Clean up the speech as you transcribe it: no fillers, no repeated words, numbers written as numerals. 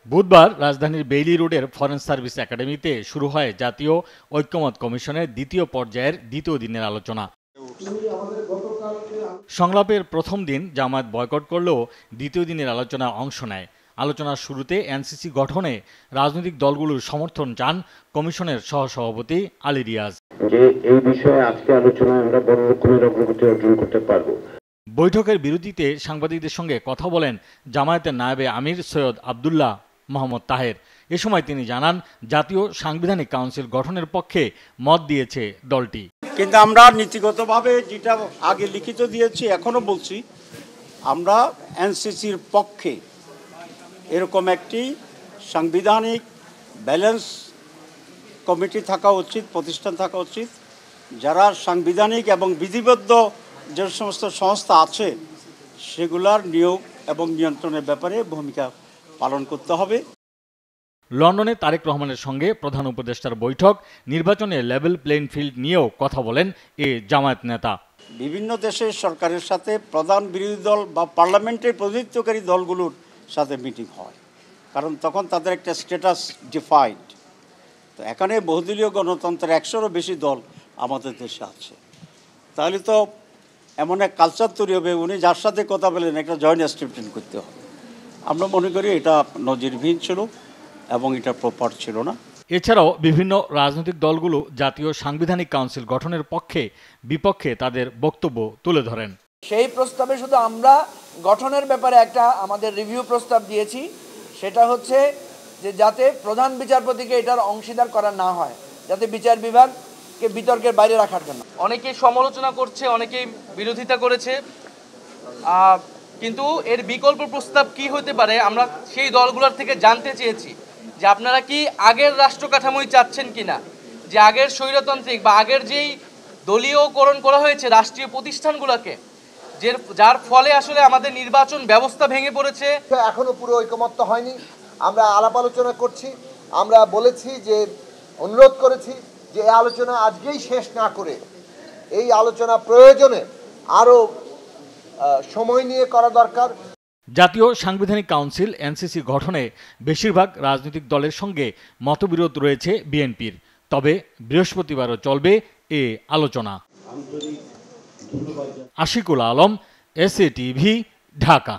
বুধবার রাজধানীর বেইলি রোডের ফরেন সার্ভিস একাডেমিতে শুরু হয় জাতীয় ঐক্যমত কমিশনের দ্বিতীয় পর্যায়ের দ্বিতীয় দিনের আলোচনা। সংলাপের প্রথম দিন জামায়াত বয়কট করলেও দ্বিতীয় দিনের আলোচনায় অংশ নেয়। আলোচনার শুরুতে এনসিসি গঠনে রাজনৈতিক দলগুলোর সমর্থন চান কমিশনের সহসভাপতি আলী রিয়াজ। যে এই বিষয়ে আজকে আলোচনায় আমরা বড় রকমের অগ্রগতি অর্জন করতে পারব। বৈঠকের বিরতিতে সাংবাদিকদের সঙ্গে কথা বলেন জামায়াতের নায়েবে আমির সৈয়দ আবদুল্লাহ মোহাম্মদ তাহের। এ সময় তিনি জানান, জাতীয় সাংবিধানিক কাউন্সিল গঠনের পক্ষে মত দিয়েছে দলটি। কিন্তু আমরা নীতিগতভাবে যেটা আগে লিখিত দিয়েছি, এখনো বলছি, আমরা এনসিসির পক্ষে এরকম একটি সাংবিধানিক ব্যালেন্স কমিটি থাকা উচিত, প্রতিষ্ঠান থাকা উচিত, যারা সাংবিধানিক এবং বিধিবদ্ধ যে সমস্ত সংস্থা আছে সেগুলার নিয়োগ এবং নিয়ন্ত্রণের ব্যাপারে ভূমিকা পালন করতে হবে। লন্ডনে তারেক রহমানের সঙ্গে প্রধান উপদেষ্টার বৈঠক, নির্বাচনে লেভেল প্লেইং ফিল্ড নিয়েও কথা বলেন এ জামায়াত নেতা। বিভিন্ন দেশের সরকারের সাথে প্রধান বিরোধী দল বা পার্লামেন্টের প্রতিনিধিত্বকারী দলগুলোর সাথে মিটিং হয়, কারণ তখন তাদের একটা স্ট্যাটাস ডিফাইন্ড। তো এখানে বহুদলীয় গণতন্ত্রের 100-এরও বেশি দল আমাদের দেশে আছে। তাহলে তো এমন এক কালচার তৈরি হবে, উনি যার সাথে কথা বলেন একটা জয়েন্ট স্টেটমেন্ট করতে হবে। আমরা মনে করি এটা নজিরবিহীন ছিল এবং এটা প্রপার ছিল না। এছাড়াও বিভিন্ন রাজনৈতিক দলগুলো জাতীয় সাংবিধানিক কাউন্সিল গঠনের পক্ষে বিপক্ষে তাদের বক্তব্য তুলে ধরেন। সেই প্রস্তাবে শুধু আমরা গঠনের ব্যাপারে একটা আমাদের রিভিউ প্রস্তাব দিয়েছি, সেটা হচ্ছে যে যাতে প্রধান বিচারপতিকে এটার অংশীদার করা না হয়, যাতে বিচার বিভাগকে বিতর্কের বাইরে রাখার জন্য। অনেকেই সমালোচনা করছে, অনেকেই বিরোধিতা করেছে, কিন্তু এর বিকল্প প্রস্তাব কি হতে পারে আমরা সেই দলগুলোর থেকে জানতে চেয়েছি যে আপনারা কি আগের রাষ্ট্র কাঠামোই চাচ্ছেন কিনা, যে আগের স্বৈরতান্ত্রিক বা আগের যেই দলীয়করণ করা হয়েছে রাষ্ট্রীয় প্রতিষ্ঠানগুলোকে, যার ফলে আসলে আমাদের নির্বাচন ব্যবস্থা ভেঙে পড়েছে। এখনো পুরো ঐকমত্য হয়নি, আমরা আলাপ আলোচনা করছি। আমরা বলেছি যে অনুরোধ করেছি যে এই আলোচনা আজকেই শেষ না করে এই আলোচনা প্রয়োজনে আরও সময় নিয়ে করা দরকার। জাতীয় সাংবিধানিক কাউন্সিল এনসিসি গঠনে বেশিরভাগ রাজনৈতিক দলের সঙ্গে মতবিরোধ রয়েছে বিএনপির। তবে বৃহস্পতিবারও চলবে এ আলোচনা। Ashikul Alam, SA TV, Dhaka.